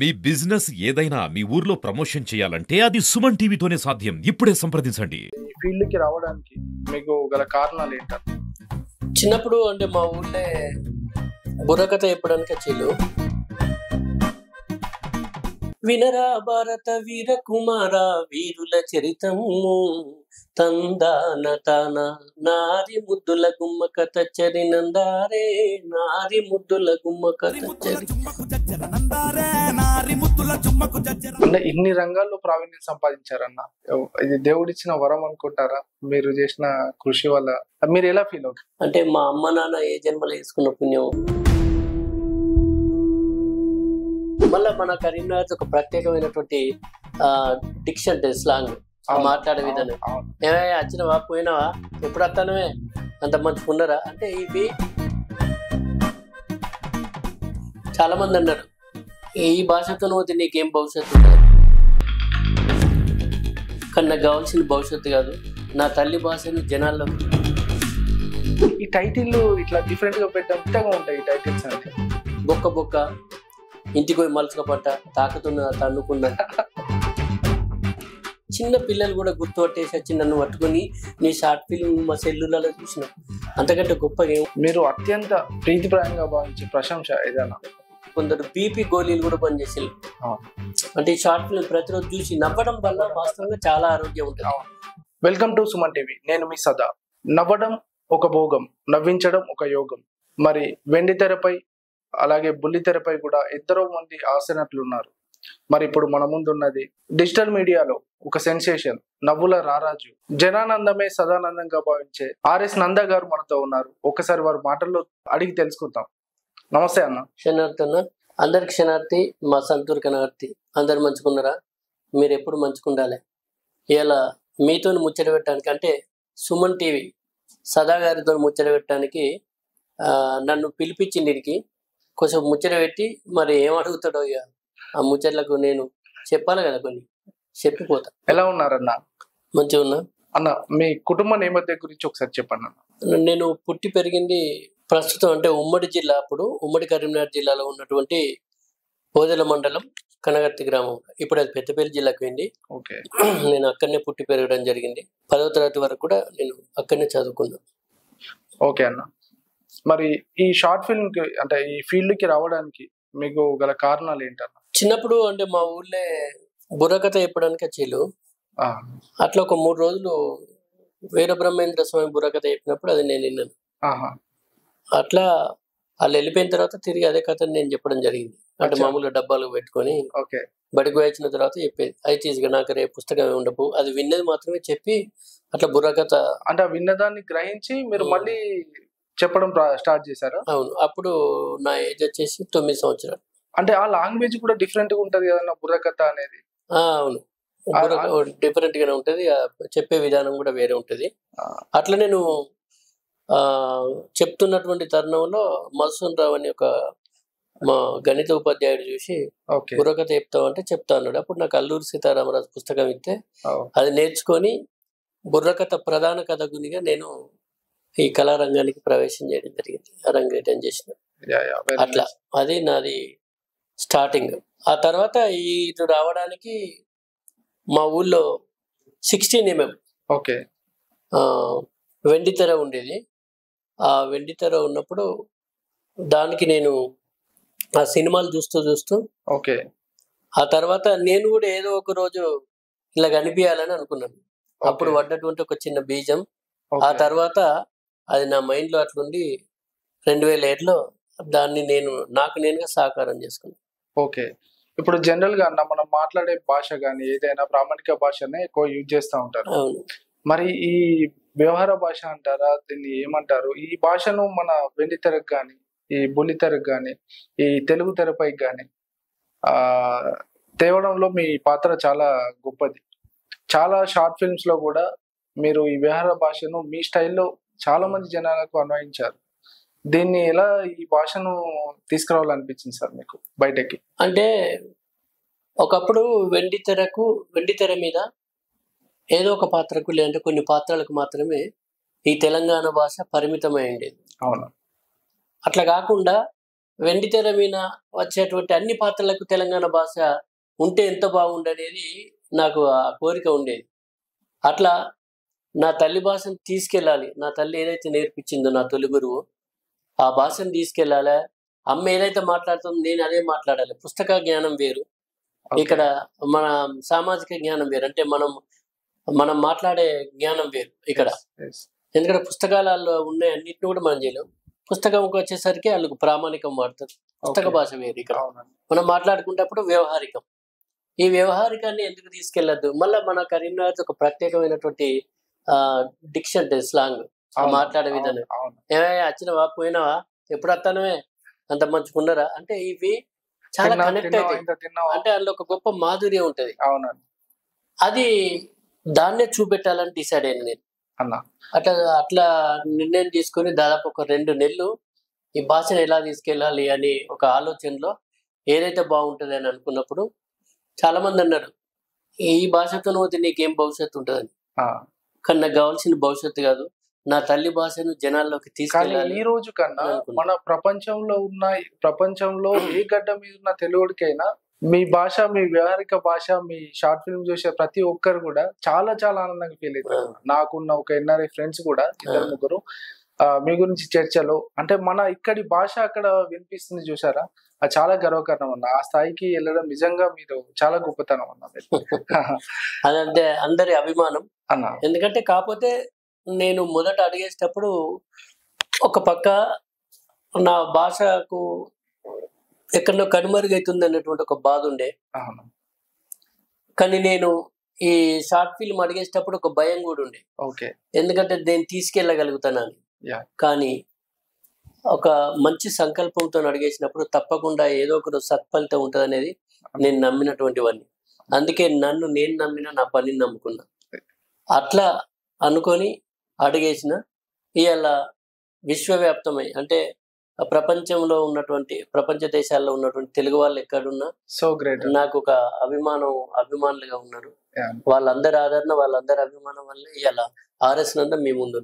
మీ business ఏదైనా మీ ఊర్లో promotion చేయాలంటే అది సుమన్ టీవీతోనే సాధ్యం. ఇప్పుడే సంప్రదించండి. ఈ ఫీల్డ్‌కి రావడానికి మీకు గల కారణాలు ఏంటండి? చిన్నప్పుడు అంటే మా ఊళ్ళే బుర్రకథ చెప్పడానికి వచ్చేళ్ళు. వినరా భారత వీర కుమార వీరుల చరితము తందాన తాన నారి ముద్దుల గుమ్మక తచ్చరి నందారే నారి ముద్దుల గుమ్మక తచ్చరి. అంటే ఇన్ని రంగాల్లో ప్రావీణ్యం సంపాదించారన్న, ఇది దేవుడిచ్చిన వరం అనుకుంటారా? మీరు చేసిన కృషి వల్ల మీరు ఎలా ఫీల్ అవుతారు? అంటే మా అమ్మ నాన్న ఏ జన్మలో వేసుకున్న పుణ్యం. మళ్ళీ మన కరీంనగర్ ఒక ప్రత్యేకమైనటువంటి డిక్షన్ స్లాంగ్, మాట్లాడే విధానం. ఏమయ్యా వచ్చినవా పోయినావా ఎప్పుడు వస్తానవే అంత మంచిగా ఉన్నారా అంటే ఇవి చాలా మంది అన్నారు, ఈ భాషతో పోతే నీకేం భవిష్యత్తు ఉంటుంది. కానీ నాకు కావాల్సిన భవిష్యత్తు కాదు, నా తల్లి భాషని జనాల్లో. ఈ టైటిల్ ఇట్లా డిఫరెంట్ గా పెట్టగా ఉంటాయి ఈ టైటిల్స్ అంటే. బొక్క బొక్క, ఇంటికి పోయి మలుచుక పట్ట, తాకుతున్న తన్నుకున్న. చిన్న పిల్లలు కూడా గుర్తుపట్టేసి వచ్చి నన్ను పట్టుకుని నీ షార్ట్ ఫిల్మ్ మా సెల్లులలో చూసిన. అంతకంటే గొప్పగా మీరు అత్యంత ప్రీతిప్రాయంగా భావించే ప్రశంస ఏదైనా? కొందరు బీపీ గోళీలు కూడా పనిచేసేది. అంటే ఈ షార్ట్ ఫిల్మ్ ప్రతిరోజు చూసి నవ్వడం వల్ల వాస్తవంగా చాలా ఆరోగ్యం ఉంటుంది. వెల్కమ్ టు సుమన్ టీవీ, నేను మీ సదా. నవ్వడం ఒక భోగం, నవ్వించడం ఒక యోగం. మరి వెండి తెరపై అలాగే బుల్లి తెరపై కూడా ఎందరో మంది ఆసనట్లు ఉన్నారు. మరి ఇప్పుడు మన ముందు ఉన్నది డిజిటల్ మీడియాలో ఒక సెన్సేషన్, నవ్వుల రారాజు, జనానందమే సదానందంగా భావించే ఆర్ఎస్ నంద గారు మనతో ఉన్నారు. ఒకసారి వారి మాటల్లో అడిగి తెలుసుకుందాం. నమస్తే అన్న. క్షణార్థి అన్న, అందరికి క్షణార్థి. మా సంతూర్ కనగర్తి అందరు మంచుకున్నారా? మీరు ఎప్పుడు మంచుకుండాలి. ఇలా మీతో ముచ్చట పెట్టడానికి అంటే సుమన్ టీవీ సదా గారితో ముచ్చట పెట్టడానికి నన్ను పిలిపించింది. ఇడికి కొంచెం ముచ్చట పెట్టి మరి ఏం అడుగుతాడో ఇక ఆ ముచ్చట్లకు నేను చెప్పాలి కదా, కొన్ని చెప్పిపోతా. ఎలా ఉన్నారన్న? మంచిగా ఉన్నా అన్న. మీ కుటుంబ నేపథ్యం గురించి ఒకసారి చెప్పండి అన్న. నేను పుట్టి పెరిగింది ప్రస్తుతం అంటే ఉమ్మడి జిల్లా, అప్పుడు ఉమ్మడి కరీంనగర్ జిల్లాలో ఉన్నటువంటి పోదెల మండలం కనగర్తి గ్రామం. ఇప్పుడు అది పెద్దపల్లి జిల్లాకు పోయింది. నేను అక్కడనే పుట్టి పెరగడం జరిగింది. 10వ తరగతి వరకు కూడా నేను అక్కడనే చదువుకున్నాను. ఓకే అన్న. మరి ఈ షార్ట్ ఫిల్మ్ కి అంటే ఈ ఫీల్డ్ కి రావడానికి మీకు గల కారణాలు ఏంటన్న? చిన్నప్పుడు అంటే మా ఊళ్ళే బుర్రకథ చెప్పడానికి వచ్చేళ్ళు. అట్లా ఒక 3 రోజులు వీరబ్రహ్మేంద్ర స్వామి బుర్రకథ చెప్పినప్పుడు అది నేను విన్నాను. అట్లా వాళ్ళు వెళ్ళిపోయిన తర్వాత తిరిగి అదే కథని నేను చెప్పడం జరిగింది. అంటే మామూలుగా డబ్బాలు పెట్టుకొని బడికి వచ్చిన తర్వాత చెప్పేది. అయితే ఈజీగా నాకు రేపు పుస్తకం ఉండవు, అది విన్నది మాత్రమే చెప్పి అట్లా బుర్రకథ అంటే విన్నదాన్ని గ్రహించి మీరు మళ్ళీ చెప్పడం స్టార్ట్ చేశారు. అవును. అప్పుడు నా ఏజ్ వచ్చేసి 9 సంవత్సరాలు. అంటే ఆ లాంగ్వేజ్ కూడా డిఫరెంట్ గా ఉంటది కదా బుర్రకథ అనేది? అవును, డిఫరెంట్ గానే ఉంటది. చెప్పే విధానం కూడా వేరే ఉంటది. అట్లా నేను చెప్తున్నటువంటి తరుణంలో మధుసూన్ రావు అని ఒక మా గణిత ఉపాధ్యాయుడు చూసి బుర్రకథ చెప్తావు అంటే చెప్తా అన్నాడు. అప్పుడు నాకు అల్లూరి సీతారామరాజు పుస్తకం ఇస్తే అది నేర్చుకొని బుర్రకథ ప్రధాన కథకునిగా నేను ఈ కళారంగానికి ప్రవేశం చేయడం జరిగింది. అరంగేటం చేసిన అట్లా అది నాది స్టార్టింగ్. ఆ తర్వాత ఇటు రావడానికి మా ఊళ్ళో 16mm వెండి తెర ఉండేది. ఆ వెండి తెర ఉన్నప్పుడు దానికి నేను ఆ సినిమాలు చూస్తూ ఆ తర్వాత నేను కూడా ఏదో ఒక రోజు ఇలా కనిపించాలని అనుకున్నాను. అప్పుడు పడ్డటువంటి ఒక చిన్న బీజం. ఆ తర్వాత అది నా మైండ్ లో అట్లుండి 2007లో దాన్ని నాకు నేనుగా సాకారం చేసుకున్నాను. ఓకే. ఇప్పుడు జనరల్ గా మనం మాట్లాడే భాష కానీ ఏదైనా ప్రామాణిక భాషనే ఎక్కువ యూజ్ చేస్తూ ఉంటారు. మరి ఈ వ్యవహార భాష అంటారా, దీన్ని ఏమంటారు? ఈ భాషను మన వెండి తెరకు కానీ ఈ బుల్లి తెరకు కానీ ఈ తెలుగు తెరపై కానీ తేవడంలో మీ పాత్ర చాలా గొప్పది. చాలా షార్ట్ ఫిల్మ్స్ లో కూడా మీరు ఈ వ్యవహార భాషను మీ స్టైల్లో చాలా మంది జనాలకు అన్వయించారు. దీన్ని ఎలా ఈ భాషను తీసుకురావాలనిపించింది సార్ మీకు బయటకి? అంటే ఒకప్పుడు వెండి తెర మీద ఏదో ఒక పాత్రకు లేదంటే కొన్ని పాత్రలకు మాత్రమే ఈ తెలంగాణ భాష పరిమితమై ఉండేది. అవును. అట్లా కాకుండా వెండితెర మీద వచ్చేటువంటి అన్ని పాత్రలకు తెలంగాణ భాష ఉంటే ఎంత బాగుండనేది నాకు ఆ కోరిక ఉండేది. అట్లా నా తల్లి భాషను తీసుకెళ్ళాలి. నా తల్లి ఏదైతే నేర్పించిందో నా తొలి గురువు, ఆ భాషను తీసుకెళ్ళాలి. అమ్మ ఏదైతే మాట్లాడుతుందో నేను అదే మాట్లాడాలి. పుస్తక జ్ఞానం వేరు, ఇక్కడ మన సామాజిక జ్ఞానం వేరు. అంటే మనం మాట్లాడే జ్ఞానం వేరు ఇక్కడ. ఎందుకంటే పుస్తకాలలో ఉన్న అన్నింటిని కూడా మనం చేయలేం. పుస్తకంకి వచ్చేసరికి వాళ్ళకు ప్రామాణికం వాడతారు. పుస్తక భాష వేరు. ఇక్కడ మనం మాట్లాడుకునేటప్పుడు వ్యవహారికం. ఈ వ్యవహారికాన్ని ఎందుకు తీసుకెళ్లద్దు? మళ్ళీ మన కరీంనగర్ ఒక ప్రత్యేకమైనటువంటి డిక్షన్ స్లాంగ్, మాట్లాడే విధానం. ఏమయ్యా వచ్చినవా, పోయినావా, ఎప్పుడు వస్తానవే, అంత మంచుకున్నారా అంటే ఇవి చాలా కనెక్ట్ అవుతాయి. అంటే అందులో ఒక గొప్ప మాధుర్యం ఉంటది. అది దాన్నే చూపెట్టాలని డిసైడ్ అయ్యాను నేను. అట్లా నిర్ణయం తీసుకొని దాదాపు ఒక 2 నెలలు ఈ భాషను ఎలా తీసుకెళ్ళాలి అని ఒక ఆలోచనలో ఏదైతే బాగుంటుంది అని అనుకున్నప్పుడు చాలా మంది అన్నారు, ఈ భాషతో పోతే నీకేం భవిష్యత్తు ఉంటుందని. కానీ నాకు కావాల్సిన భవిష్యత్తు కాదు, నా తల్లి భాషను జనాల్లోకి తీసుకెళ్ళాలి. ఈ రోజు కన్నా మన ప్రపంచంలో ఏ గడ్డ మీద ఉన్న తెలుగుడికైనా మీ భాష, మీ వ్యవహారిక భాష, మీ షార్ట్ ఫిల్మ్ చూసే ప్రతి ఒక్కరు కూడా చాలా చాలా ఆనందంగా ఫీల్ అవుతారు. నాకున్న ఒక NRI ఫ్రెండ్స్ కూడా 2-3 మీ గురించి చర్చలో, అంటే మన ఇక్కడి భాష అక్కడ వినిపిస్తుంది చూసారా, అది చాలా గర్వకారణం అన్న. ఆ స్థాయికి వెళ్ళడం నిజంగా మీరు చాలా గొప్పతనం అన్న. అదంటే అందరి అభిమానం అన్న. ఎందుకంటే కాకపోతే నేను మొదట అడిగేటప్పుడు ఒక పక్క నా భాషకు ఎక్కడో కనుమరుగైతుంది అన్నటువంటి ఒక బాధ ఉండే. కానీ నేను ఈ షార్ట్ ఫిల్మ్ అడిగేటప్పుడు ఒక భయం కూడా ఉండే. ఎందుకంటే నేను తీసుకెళ్ళగలుగుతానని. కానీ ఒక మంచి సంకల్పంతో అడిగేసినప్పుడు తప్పకుండా ఏదో ఒక సత్ఫలితం ఉంటుంది అనేది నేను నమ్మినటువంటి వాడిని. అందుకే నన్ను నేను నమ్మిన, నా పనిని నమ్ముకున్నా. అట్లా అనుకొని అడిగేసిన ఇవాళ విశ్వవ్యాప్తమై, అంటే ప్రపంచంలో ఉన్నటువంటి, ప్రపంచ దేశాల్లో ఉన్నటువంటి తెలుగు వాళ్ళు ఎక్కడున్నా సో గ్రేట్, నాకు ఒక అభిమానులుగా ఉన్నారు. వాళ్ళందరి ఆదరణ, వాళ్ళందరి అభిమానం వల్ల ఇవాళ RS నందం మీ ముందు.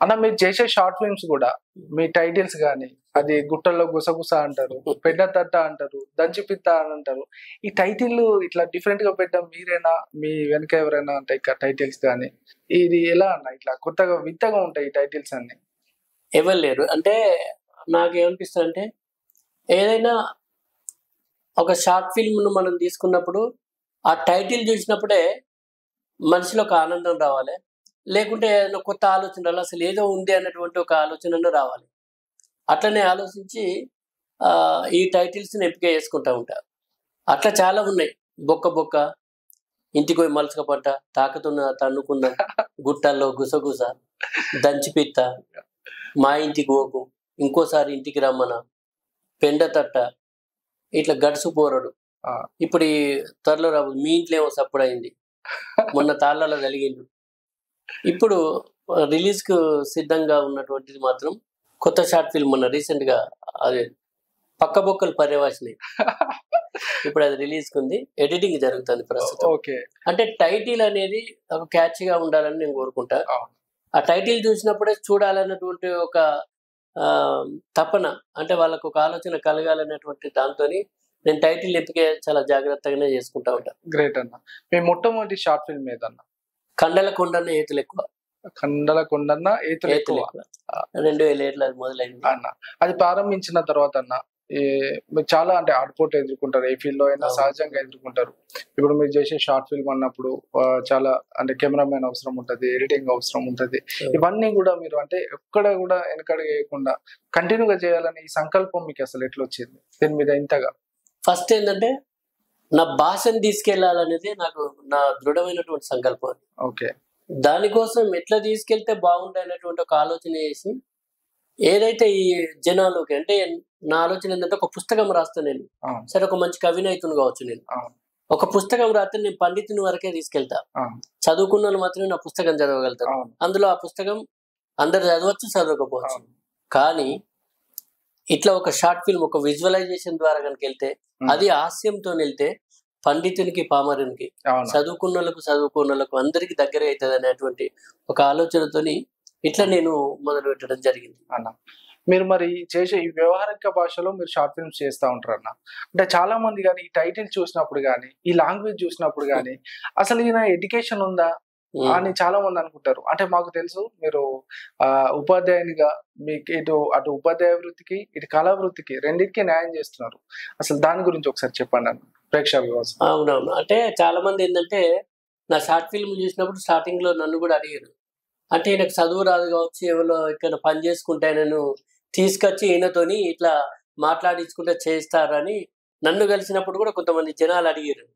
అన్న మీరు చేసే షార్ట్ ఫిల్మ్స్ కూడా మీ టైటిల్స్ కానీ, అది గుట్టల్లో గుసగుస అంటారు, పెద్ద తట్ట అంటారు, దంచిపిత్త అని అంటారు. ఈ టైటిల్ ఇట్లా డిఫరెంట్ గా పెట్టడం మీరేనా, మీ వెనక ఎవరైనా అంటే ఇక టైటిల్స్ కానీ ఇది ఎలా అన్న ఇట్లా కొత్తగా వింతగా ఉంటాయి ఈ టైటిల్స్ అన్ని? ఎవరు లేరు. అంటే నాకేమనిపిస్తుంది అంటే ఏదైనా ఒక షార్ట్ ఫిల్మ్ను మనం తీసుకున్నప్పుడు ఆ టైటిల్ చూసినప్పుడే మనిషిలో ఒక ఆనందం రావాలి, లేకుంటే ఏదైనా కొత్త ఆలోచన రావాలి, అసలు ఏదో ఉంది అన్నటువంటి ఒక ఆలోచన రావాలి. అట్లనే ఆలోచించి ఈ టైటిల్స్ని ఎంపిక చేసుకుంటా ఉంటా. అట్లా చాలా ఉన్నాయి. బొక్క, ఇంటికి పోయి మలసక పంట, తాకుతున్న తన్నుకున్న, గుట్టల్లో గుసగుస, దంచిపిత్త, మా ఇంటికి పోకు, ఇంకోసారి ఇంటికి రమ్మన, పెండ తట్ట, ఇట్లా గడుసు పోరడు. ఇప్పుడు ఈ త్వరలో రాబో మీ ఇంట్లో ఏమో సప్పుడు అయింది, మొన్న తాళ్ళలో కలిగిండు. ఇప్పుడు రిలీజ్ కు సిద్ధంగా ఉన్నటువంటిది మాత్రం కొత్త షార్ట్ ఫిల్మ్ మొన్న రీసెంట్ గా అది పక్క బొక్కలు పర్యవాసినాయి. ఇప్పుడు అది రిలీజ్ కుంది, ఎడిటింగ్ జరుగుతుంది ప్రస్తుతం. అంటే టైటిల్ అనేది ఒక క్యాచ్గా ఉండాలని నేను కోరుకుంటా. ఆ టైటిల్ చూసినప్పుడే చూడాలన్నటువంటి ఒక తపన, అంటే వాళ్ళకు ఒక ఆలోచన కలగాలన్నటువంటి దాంతో నేను టైటిల్ ఎంపిక చాలా జాగ్రత్తగానే చేసుకుంటా ఉంటా. గ్రేట్ అన్న. మీ మొట్టమొదటి షార్ట్ ఫిల్మ్ ఏదన్నా? కండలకొండన్న ఏతులు ఎక్కువ. కండలకొండన్న ఏతులు ఎక్కువ 2007 మొదలైంది అన్న. అది ప్రారంభించిన తర్వాత అన్న మీరు చాలా అంటే ఆటుపోటు ఎదుర్కొంటారు, ఏ ఫీల్డ్ లో అయినా సహజంగా ఎదుర్కొంటారు. ఇప్పుడు మీరు చేసే షార్ట్ ఫిల్మ్ అన్నప్పుడు చాలా అంటే కెమెరామెన్ అవసరం ఉంటది, ఎడిటింగ్ అవసరం ఉంటది. ఇవన్నీ కూడా మీరు అంటే ఎక్కడ కూడా వెనకడుగు వేయకుండా కంటిన్యూగా చేయాలని ఈ సంకల్పం మీకు అసలు ఎట్లా వచ్చింది దీని మీద ఇంతగా? ఫస్ట్ ఏంటంటే నా భాషను తీసుకెళ్లాలనేది నాకు నా దృఢమైనటువంటి సంకల్పం. దానికోసం ఎట్లా తీసుకెళ్తే బాగుంటాయనేటువంటి ఒక ఆలోచన చేసి, ఏదైతే ఈ జనాలకి, అంటే నా ఆలోచన ఏంటంటే ఒక పుస్తకం రాస్తాను నేను, సరే ఒక మంచి కవినైతుని కావచ్చు, నేను ఒక పుస్తకం రాస్తే నేను పండితుని వరకే తీసుకెళ్తా. చదువుకున్న వాళ్ళు మాత్రమే నా పుస్తకం చదవగలుగుతారు. అందులో ఆ పుస్తకం అందరు చదవచ్చు, చదవకపోవచ్చు. కానీ ఇట్లా ఒక షార్ట్ ఫిల్మ్, ఒక విజువలైజేషన్ ద్వారా కనుక వెళ్తే, అది హాస్యంతో వెళ్తే పండితునికి, పామరునికి, చదువుకున్న వాళ్ళకు అందరికి దగ్గర అవుతుంది అనేటువంటి ఒక ఆలోచనతోని ఇట్లా నేను మొదలు పెట్టడం జరిగింది అన్న. మీరు మరి చేసే ఈ వ్యవహారిక భాషలో మీరు షార్ట్ ఫిల్మ్స్ చేస్తూ ఉంటారు అన్న. అంటే చాలా మంది కానీ ఈ టైటిల్ చూసినప్పుడు కానీ ఈ లాంగ్వేజ్ చూసినప్పుడు కానీ అసలు ఈయన ఎడ్యుకేషన్ ఉందా అని చాలా మంది అనుకుంటారు. అంటే మాకు తెలుసు మీరు ఉపాధ్యాయునిగా మీకు అటు ఉపాధ్యాయ వృత్తికి ఇటు కళా వృత్తికి రెండింటికి న్యాయం చేస్తున్నారు. అసలు దాని గురించి ఒకసారి చెప్పండి అన్న ప్రేక్షకుల కోసం. అవునవును. అంటే చాలా మంది ఏంటంటే నా షార్ట్ ఫిల్మ్ చూసినప్పుడు స్టార్టింగ్ లో నన్ను కూడా అడిగారు. అంటే ఈయనకు చదువు రాదు కావచ్చు, ఎవరో ఇక్కడ పని చేసుకుంటే నేను తీసుకొచ్చి ఈయనతోని ఇట్లా మాట్లాడించుకుంటే చేస్తారని నన్ను కలిసినప్పుడు కూడా కొంతమంది జనాలు అడిగారు.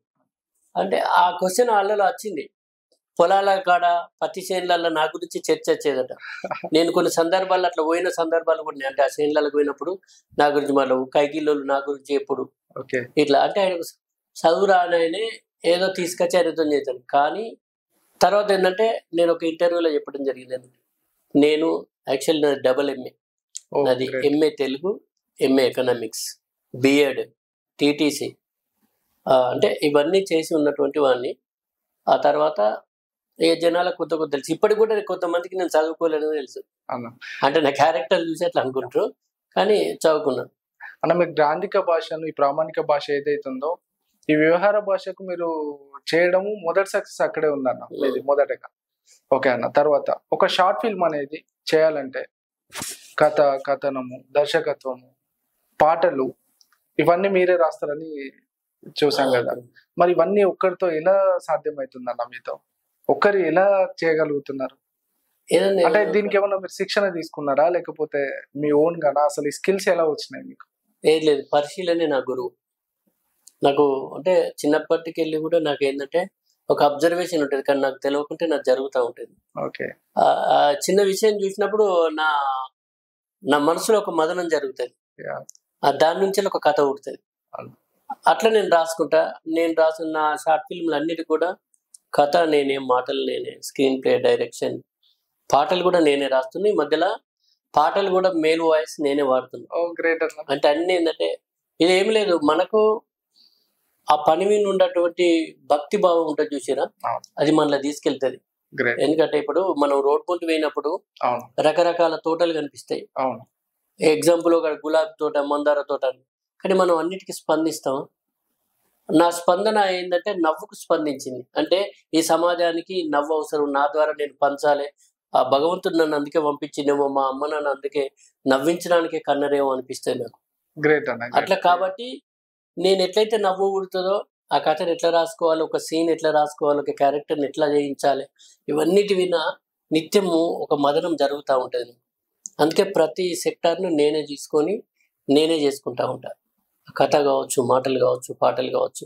అంటే ఆ క్వశ్చన్ వాళ్ళలో వచ్చింది. పొలాల కాడ పత్తి చేనులలో నా గురించి చర్చ వచ్చేదట. నేను కొన్ని సందర్భాల్లో అట్లా పోయిన సందర్భాలు కూడా అంటే ఆ చేనులకు పోయినప్పుడు నా గురించి మళ్ళీ కైకిల్లోళ్ళు నా గురించి ఎప్పుడు ఇట్లా అంటే ఆయన చదువు రానని ఏదో తీసుకొచ్చి ఆయనతో చేశాను. కానీ తర్వాత ఏంటంటే నేను ఒక ఇంటర్వ్యూలో చెప్పడం జరిగింది. నేను యాక్చువల్లీ నాది డబుల్ ఎంఏ, నాది MA Telugu, MA economics, B Ed, TTC, అంటే ఇవన్నీ చేసి ఉన్నటువంటి వాడిని. ఆ తర్వాత ఏ జనాలకు కొత్త తెలుసు. ఇప్పటికి కూడా కొంతమందికి నేను చదువుకోలేదని తెలుసు. అంటే నా క్యారెక్టర్ చూసి అట్లా అనుకుంటారు, కానీ చదువుకున్నాను అన్న. మీకు గ్రాంధిక భాషను ఈ ప్రామాణిక భాష ఏదైతుందో ఈ వ్యవహార భాషకు మీరు చేయడము మొదటి సక్సెస్ అక్కడే ఉందన్న, ఇది మొదటగా. ఓకే అన్న. తర్వాత ఒక షార్ట్ ఫిల్మ్ అనేది చేయాలంటే కథ, కథనము, దర్శకత్వము, పాటలు ఇవన్నీ మీరే రాస్తారని చూసాం కదా. మరి ఇవన్నీ ఒక్కరితో ఎలా సాధ్యమవుతుందన్న? మీతో ఒక్కరు ఎలా చేయగలుగుతున్నారు? అంటే దీనికి ఏమన్నా మీరు శిక్షణ తీసుకున్నారా లేకపోతే మీ ఓన్ గానా? అసలు ఈ స్కిల్స్ ఎలా వచ్చినాయి మీకు? ఏం లేదు, పరిశీలనే నా గురువు. నాకు అంటే చిన్నప్పటికి వెళ్ళి కూడా నాకు ఏంటంటే ఒక అబ్జర్వేషన్ ఉంటుంది, కానీ నాకు తెలియకుంటే నాకు జరుగుతూ ఉంటుంది. ఓకే. చిన్న విషయం చూసినప్పుడు నా నా మనసులో ఒక మదనం జరుగుతుంది, దాని నుంచి ఒక కథ ఉడుతుంది. అట్లా నేను రాసుకుంటా. నేను రాసిన నా షార్ట్ ఫిల్మ్లు అన్నిటి కూడా కథ నేనే, మాటలు నేనే, స్క్రీన్ ప్లే, డైరెక్షన్, పాటలు కూడా నేనే రాస్తున్నాయి. మధ్యలో పాటలు కూడా మేల్ వాయిస్ నేనే వాడుతున్నాను. అంటే అన్ని ఏంటంటే ఇది ఏమి లేదు, మనకు ఆ పని మీద ఉన్నటువంటి భక్తి భావం ఉంటుంది చూసిరా, అది మనలో తీసుకెళ్తుంది. ఎందుకంటే ఇప్పుడు మనం రోడ్ పొంటి పోయినప్పుడు రకరకాల తోటలు కనిపిస్తాయి. ఎగ్జాంపుల్ ఒక గులాబీ తోట, మందార తోట, కానీ మనం అన్నిటికీ స్పందిస్తాం. నా స్పందన ఏంటంటే నవ్వుకు స్పందించింది. అంటే ఈ సమాజానికి నవ్వు అవసరం, నా ద్వారా నేను పంచాలి. ఆ భగవంతుడు నన్ను అందుకే పంపించిందేమో, మా అమ్మ నన్ను అందుకే నవ్వించడానికే కన్నరేమో అనిపిస్తుంది నాకు. గ్రేట్ అన్న. అట్లా కాబట్టి నేను ఎట్లయితే నవ్వు పుడుతుందో ఆ కథను ఎట్లా రాసుకోవాలి, ఒక సీన్ ఎట్లా రాసుకోవాలి, ఒక క్యారెక్టర్ని ఎట్లా చేయించాలి, ఇవన్నిటి వినా నిత్యము ఒక మదనం జరుగుతూ ఉంటుంది. అందుకే ప్రతి సెక్టార్ను నేనే తీసుకొని నేనే చేసుకుంటా ఉంటాను. కథ కావచ్చు, మాటలు కావచ్చు, పాటలు కావచ్చు,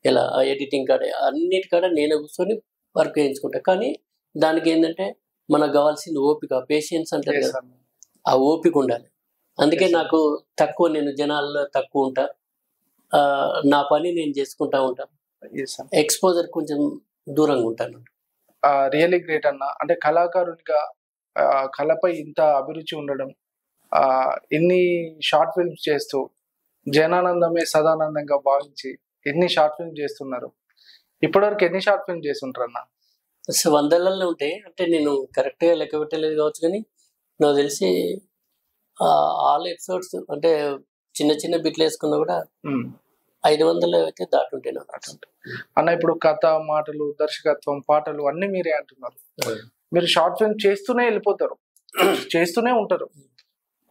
ఇలా ఎడిటింగ్ కాడ అన్నిటికాడ నేనే కూర్చొని వర్క్ చేయించుకుంటా. కానీ దానికి ఏంటంటే మనకు కావాల్సింది ఓపిక, పేషెన్స్ అంటారు కదా, ఆ ఓపిక ఉండాలి. అందుకే నాకు తక్కువ, నేను జనాల్లో తక్కువ ఉంటా, నా పని నేను చేసుకుంటా ఉంటాను, ఎక్స్పోజర్ కొంచెం దూరంగా ఉంటాను. రియల్లీ గ్రేట్ అన్న. అంటే కళాకారునిగా కళపై ఇంత అభిరుచి ఉండడం, ఎన్ని షార్ట్ ఫిల్మ్స్ చేస్తూ జనానందమే సదానందంగా భావించి ఎన్ని షార్ట్ ఫిల్మ్ చేస్తున్నారు. ఇప్పటివరకు ఎన్ని షార్ట్ ఫిల్మ్ చేస్తుంటారు అన్న? వందలలో ఉంటాయి. అంటే నేను కరెక్ట్గా లెక్క పెట్టలేదు కావచ్చు, కానీ నాకు తెలిసి ఆల్ ఎపిసోడ్స్ అంటే చిన్న చిన్న బిట్లు వేసుకున్నా కూడా 500 అయితే దాటుంటాయి నాకు. అన్న ఇప్పుడు కథ, మాటలు, దర్శకత్వం, పాటలు అన్ని మీరే అంటున్నారు. మీరు షార్ట్ ఫిల్మ్ చేస్తూనే వెళ్ళిపోతారు, చేస్తూనే ఉంటారు.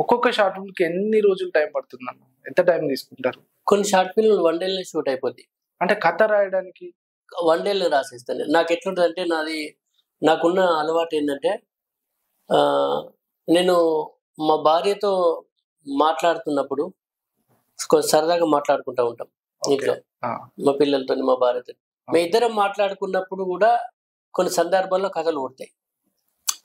ఒక్కొక్క షార్ట్ ఫిల్మ్కి ఎన్ని రోజులు టైం పడుతుంది అన్న? ఎంత టైం తీసుకుంటారు? కొన్ని షార్ట్ ఫిల్మ్ 1 డేలో షూట్ అయిపోద్ది. అంటే కథ రాయడానికి 1 డేలో రాసేస్తాను. నాకు ఎట్లుంటుంది అంటే నాకున్న అలవాటు ఏంటంటే నేను మా భార్యతో మాట్లాడుతున్నప్పుడు సరదాగా మాట్లాడుకుంటూ ఉంటాం ఇంట్లో, మా పిల్లలతో, మా భార్యతో. మేము ఇద్దరం మాట్లాడుకున్నప్పుడు కూడా కొన్ని సందర్భాల్లో కథలు పుడతాయి.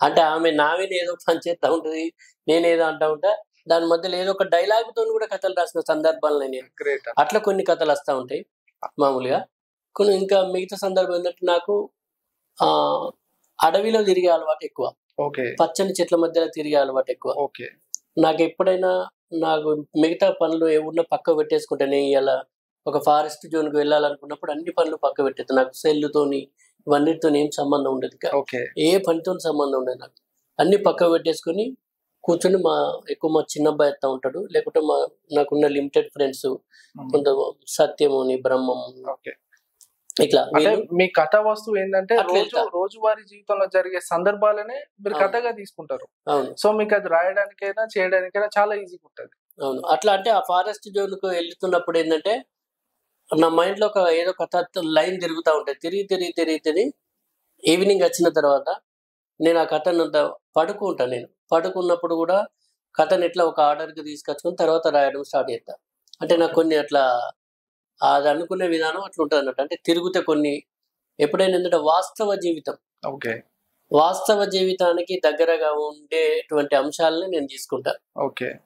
అంటే ఆమె నావిని ఏదో పని చేస్తూ ఉంటుంది, నేనేదో అంటూ ఉంటా, దాని మధ్యలో ఏదో ఒక డైలాగుతో కూడా కథలు రాసిన సందర్భాలు నేను. అట్లా కొన్ని కథలు వస్తూ ఉంటాయి మామూలుగా. కొన్ని ఇంకా మిగతా సందర్భం ఏంటంటే నాకు అడవిలో తిరిగే అలవాటు ఎక్కువ, పచ్చని చెట్ల మధ్యలో తిరిగే అలవాటు ఎక్కువ. నాకు ఎప్పుడైనా నాకు మిగతా పనులు ఏమున్నా పక్క పెట్టేసుకుంటే, నేను ఇలా ఒక ఫారెస్ట్ జోన్కి వెళ్ళాలనుకున్నప్పుడు అన్ని పనులు పక్క పెట్టేది. నాకు సెల్లుతోని ఇవన్నిటితో ఏం సంబంధం ఉండదు, ఏ పనితో సంబంధం ఉండదు. నాకు అన్ని పక్క పెట్టేసుకొని కూర్చొని ఎక్కువ మా చిన్న అబ్బాయి ఎత్తా ఉంటాడు, లేకుంటే నాకున్న లిమిటెడ్ ఫ్రెండ్స్ కొంత సత్యముని బ్రహ్మము ఇట్లా. అంటే మీ కథ వస్తువు ఏంటంటే రోజువారీ జీవితంలో జరిగే సందర్భాలనే మీరు కథగా తీసుకుంటారు. సో మీకు అది రాయడానికైనా చేయడానికైనా చాలా ఈజీగా ఉంటుంది. అవును, అట్లా. అంటే ఆ ఫారెస్ట్ జోన్ కు వెళ్తున్నప్పుడు ఏంటంటే నా మైండ్ లో ఏదో కథ లైన్ తిరుగుతూ ఉంటాయి. తిరిగి ఈవినింగ్ వచ్చిన తర్వాత నేను ఆ కథను పడుకుంటా. నేను పడుకున్నప్పుడు కూడా కథను ఎట్లా ఒక ఆర్డర్కి తీసుకొచ్చుకొని తర్వాత రాయడం స్టార్ట్ చేస్తా. అంటే నాకు కొన్ని అట్లా అది అనుకునే విధానం అట్లా ఉంటుంది అన్నట్టు. అంటే తిరుగుతే కొన్ని ఎప్పుడైనా ఏంటంటే వాస్తవ జీవితానికి దగ్గరగా ఉండేటువంటి అంశాలని నేను తీసుకుంటా.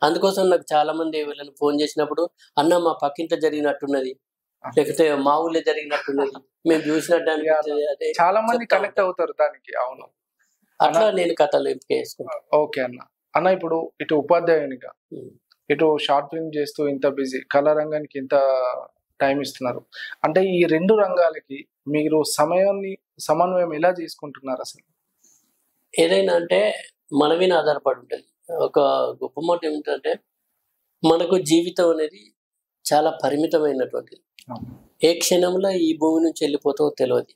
అందుకోసం నాకు చాలా మంది వీళ్ళని ఫోన్ చేసినప్పుడు, అన్న మా పక్కింట జరిగినట్టున్నది, లేకపోతే మా ఊళ్ళో జరిగినట్టున్నది, మేము చూసినట్టు అనిపించేది, అదే చాలా మంది కనెక్ట్ అవుతారు దానికి. అవును, అట్లా నేను కథలు ఎంపిక చేసుకుంటాను. ఓకే అన్న ఇప్పుడు ఇటు ఉపాధ్యాయునిగా ఇటు షార్ట్ ఫిల్మ్ చేస్తూ ఇంత బిజీ, కళా రంగానికి ఇంత టైం ఇస్తున్నారు. అంటే ఈ రెండు రంగాలకి మీరు సమన్వయం ఎలా చేసుకుంటున్నారు అసలు? ఏదైనా అంటే మన మీద ఆధారపడి ఉంటుంది. ఒక గొప్ప మాట ఏమిటంటే మనకు జీవితం అనేది చాలా పరిమితమైనటువంటిది. ఏ క్షణంలో ఈ భూమి నుంచి వెళ్ళిపోతామో తెలియదు.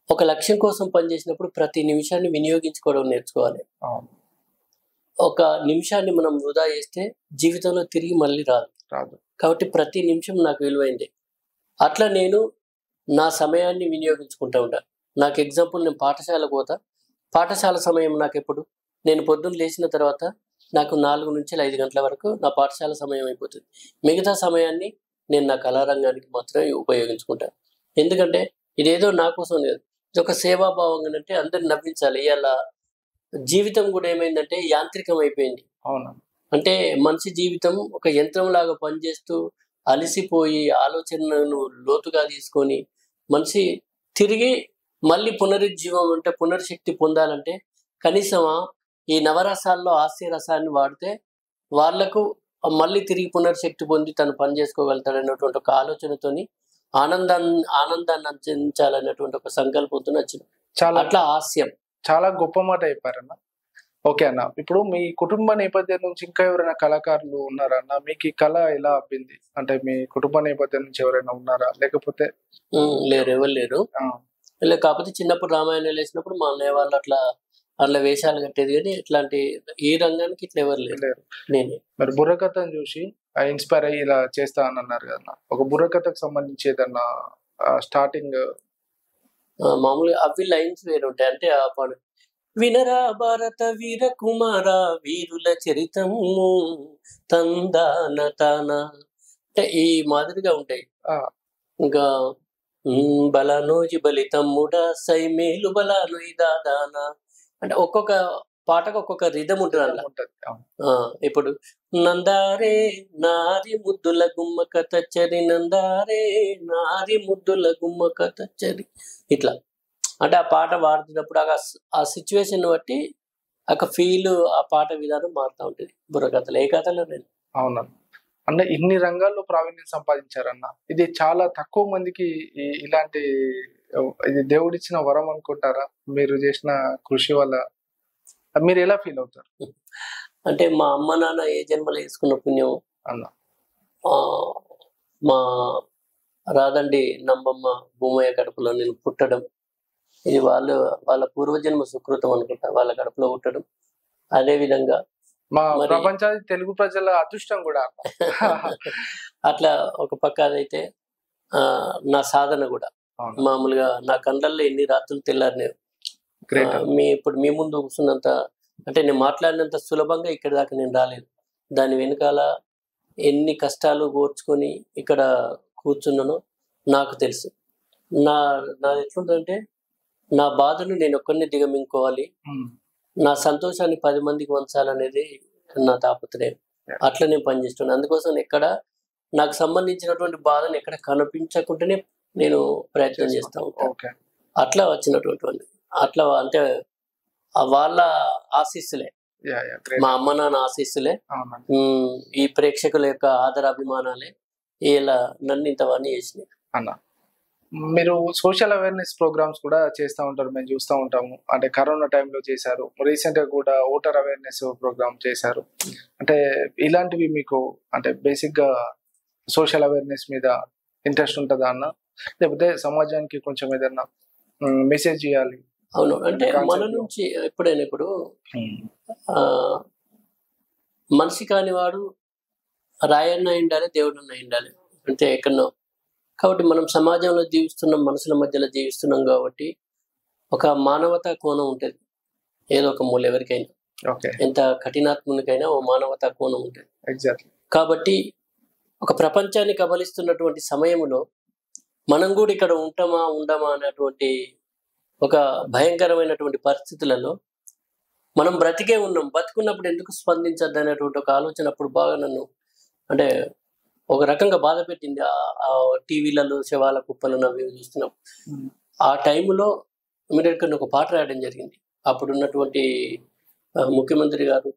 ఒక లక్ష్యం కోసం పనిచేసినప్పుడు ప్రతి నిమిషాన్ని వినియోగించుకోవడం నేర్చుకోవాలి. ఒక నిమిషాన్ని మనం వృధా చేస్తే జీవితంలో తిరిగి మళ్ళీ రాదు. కాబట్టి ప్రతి నిమిషం నాకు విలువైంది. అట్లా నేను నా సమయాన్ని వినియోగించుకుంటూ ఉంటాను. నాకు ఎగ్జాంపుల్, నేను పాఠశాలకు పోతా. పాఠశాల సమయం నాకు ఎప్పుడు, నేను పొద్దున్న లేచిన తర్వాత నాకు 4 నుంచి 5 గంటల వరకు నా పాఠశాల సమయం అయిపోతుంది. మిగతా సమయాన్ని నేను నా కళారంగానికి మాత్రమే ఉపయోగించుకుంటాను. ఎందుకంటే ఇదేదో నా కోసం లేదు, ఇది ఒక సేవాభావంగా. అంటే అందరిని నవ్వించాలి. ఇలా జీవితం కూడా ఏమైందంటే యాంత్రికం అయిపోయింది. అంటే మనిషి జీవితం ఒక యంత్రం లాగా పనిచేస్తూ అలసిపోయి ఆలోచనలను లోతుగా తీసుకొని మనిషి తిరిగి మళ్ళీ పునరుజ్జీవం అంటే పునర్శక్తి పొందాలంటే కనీసం ఈ నవరసాల్లో హాస్య రసాన్ని వాడితే వాళ్లకు మళ్ళీ తిరిగి పునర్శక్తి పొంది తను పని చేసుకోగలుగుతాడు అన్నటువంటి ఒక ఆలోచనతోని ఆనందాన్ని అందించాలన్నటువంటి ఒక సంకల్పంతో వచ్చింది. అట్లా హాస్యం చాలా గొప్ప మాట చెప్పారన్న. ఓకే అన్న, ఇప్పుడు మీ కుటుంబ నేపథ్యం నుంచి ఇంకా ఎవరైనా కళాకారులు ఉన్నారన్న? మీకు ఈ కళ ఎలా అబ్బింది? అంటే మీ కుటుంబ నేపథ్యం నుంచి ఎవరైనా ఉన్నారా, లేకపోతే? లేరు, ఎవరు లేరు. కాకపోతే చిన్నప్పుడు రామాయణాలు వేసినప్పుడు మా అన్నయ్య వాళ్ళు అట్లా వేషాలు కట్టేది, కానీ ఇట్లాంటి ఈ రంగానికి ఇట్లా ఎవరు లేరు. నేనే. మరి బుర్రకథను చూసి ఇన్స్పైర్ అయ్యి ఇలా చేస్తా అని అన్నారు కదా, ఒక బుర్రకథకు సంబంధించి ఏదన్నా స్టార్టింగ్ మామూలుగా అవి లైన్స్ వేరు ఉంటాయి. అంటే ఆ పాడు, వినరా భారత వీర కుమార వీరుల చరితము తందాన తాన, అంటే ఈ మాదిరిగా ఉంటాయి. ఇంకా బలానోజి బలి తమ్ముడా సైమేలు బలానోయి దాదానా, అంటే ఒక్కొక్క పాటకు ఒక్కొక్క రిధం ఉంటుంది అలా. ఇప్పుడు నందారే నారి ముద్దుల గుమ్మ కథచ్చరి, నందారే నారి ముద్దుల గుమ్మ కథచ్చరి, ఇట్లా. అంటే ఆ పాట పాడుతున్నప్పుడు ఆ సిచ్యువేషన్ బట్టి ఒక ఫీల్, ఆ పాట విధానం మారుతూ ఉంటుంది బుర్రకథలు. ఏ కథలో నేను. అవునా, అంటే ఇన్ని రంగాల్లో ప్రావీణ్యం సంపాదించారన్న. ఇది చాలా తక్కువ మందికి ఇలాంటి, ఇది దేవుడిచ్చిన వరం అనుకుంటారా? మీరు చేసిన కృషి వల్ల మీరు ఎలా ఫీల్ అవుతారు? అంటే మా అమ్మ నాన్న ఏ జన్మలో వేసుకున్న పుణ్యం అన్న. మా రాదండి నంబమ్మ భూమయ్య కడుపులో నేను పుట్టడం, ఇది వాళ్ళ పూర్వజన్మ సుకృతం అనుకుంటా, వాళ్ళ కడుపులో పుట్టడం. అదే విధంగా మా ప్రపంచానికి తెలుగు ప్రజల అదృష్టం కూడా. అట్లా ఒక పక్క అదైతే నా సాధన కూడా. మామూలుగా నా కళ్ళల్లో ఎన్ని రాత్రులు తెల్లారినేవి. ఇప్పుడు మీ ముందు కూర్చున్నంత, అంటే నేను మాట్లాడినంత సులభంగా ఇక్కడి దాకా నేను రాలేదు. దాని వెనకాల ఎన్ని కష్టాలు కోర్చుకొని ఇక్కడ కూర్చున్నానో నాకు తెలుసు. నాది ఎట్లుంటుందంటే, నా బాధను నేను ఒక్కరిని దిగమింగుకోవాలి, నా సంతోషాన్ని 10 మందికి వంచాలనేది నా తాపత్రయం. అట్లా నేను పనిచేస్తున్నాను. అందుకోసం ఎక్కడ నాకు సంబంధించినటువంటి బాధను ఎక్కడ కనిపించకుండానే నేను ప్రయత్నం చేస్తా ఉంటాను. అట్లా వచ్చినటువంటి అట్లా అంటే వాళ్ళ ఆశీస్సులే, మా అమ్మ నాన్న ఆశీస్సులే, ఈ ప్రేక్షకుల యొక్క ఆదరాభిమానాలే ఇలా నన్ను ఇంతవన్నీ చేసినాయి అన్న. మీరు సోషల్ అవేర్నెస్ ప్రోగ్రామ్స్ కూడా చేస్తూ ఉంటారు, మేము చూస్తూ ఉంటాము. అంటే కరోనా టైంలో చేశారు, రీసెంట్గా కూడా ఓటర్ అవేర్నెస్ ప్రోగ్రామ్ చేశారు. అంటే ఇలాంటివి మీకు అంటే బేసిక్గా సోషల్ అవేర్నెస్ మీద ఇంట్రెస్ట్ ఉంటుందా అన్న, లేకపోతే సమాజానికి కొంచెం ఏదన్నా మెసేజ్ చేయాలి? అవును, అంటే మన నుంచి ఎప్పుడైనా ఇప్పుడు మనిషి కానివాడు రాయన్న ఉండాలి, దేవుడన్న ఉండాలి, అంటే ఎక్కడో. కాబట్టి మనం సమాజంలో జీవిస్తున్నాం, మనుషుల మధ్యలో జీవిస్తున్నాం కాబట్టి ఒక మానవతా కోణం ఉంటుంది ఏదో ఒక మూల ఎవరికైనా. ఎంత కఠినాత్మునికైనా ఓ మానవతా కోణం ఉంటుంది. ఎగ్జాక్ట్లీ. కాబట్టి ఒక ప్రపంచాన్ని కబలిస్తున్నటువంటి సమయంలో మనం కూడా ఇక్కడ ఉంటామా ఉండమా అన్నటువంటి ఒక భయంకరమైనటువంటి పరిస్థితులలో మనం బ్రతికే ఉన్నాం. బతుకున్నప్పుడు ఎందుకు స్పందించద్దు అనేటువంటి ఒక ఆలోచన అప్పుడు బాగా నన్ను అంటే ఒక రకంగా బాధ పెట్టింది. ఆ టీవీలలో శవాల కుప్పలను అవి చూస్తున్నాం. ఆ టైంలో ఇమీడియట్గా ఒక పాట రాయడం జరిగింది. అప్పుడు ఉన్నటువంటి ముఖ్యమంత్రి గారు